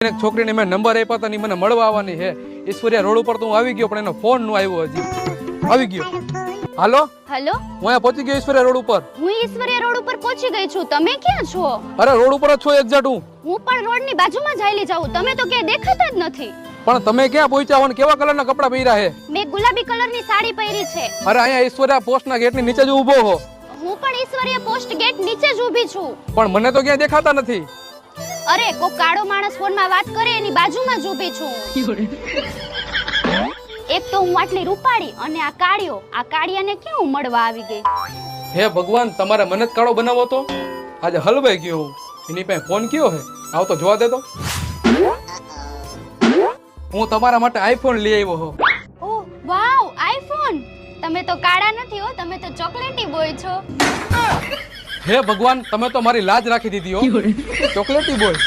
એક છોકરીને મેં નંબર આપ્યા હતા ને મને મળવા આવવાની છે. ઈશ્વરિયા રોડ ઉપર તો હું આવી ગયો પણ એનો ફોન નો આવ્યો હજી. આવી ગયો. હાલો હેલો, હું અહીંયા પહોંચી ગયો ઈશ્વરિયા રોડ ઉપર. હું ઈશ્વરિયા રોડ ઉપર પહોંચી ગઈ છું. તમે ક્યાં છો? અરે રોડ ઉપર જ છો એક્ઝેક્ટ હું. હું પણ રોડની બાજુમાં જ આવેલી જાઉં. તમે તો ક્યાંય દેખાતા જ નથી. પણ તમે ક્યાં પહોંચ્યા હો ને કેવા કલરના કપડા પહેર્યા છે? મેં ગુલાબી કલરની સાડી પહેરી છે. અરે અહીંયા ઈશ્વરિયા પોસ્ટના ગેટની નીચે જ ઊભો હો. હું પણ ઈશ્વરિયા પોસ્ટ ગેટ નીચે જ ઊભી છું. પણ મને તો ક્યાંય દેખાતા નથી. અરે કોક કાળો માણસ ફોનમાં વાત કરે એની બાજુમાં જ ઊભી છું. એક તો હું આટલી રૂપાળી અને આ કાળિયાને ક્યાં મળવા આવી ગઈ? હે ભગવાન, તમારે મને જ કાળો બનાવો તો આજે હલવાઈ ગયો હું. એની પાસે ફોન કયો હે? આવ તો જોવા દે તો. હું તમારા માટે આઈફોન લઈ આવ્યો હો. ઓહ વાવ, આઈફોન! તમે તો કાળા નથી હો, તમે તો ચોકલેટી બોય છો. હે ભગવાન, તમે તો મારી લાજ રાખી દીધી હો. ચોકલેટી બોય.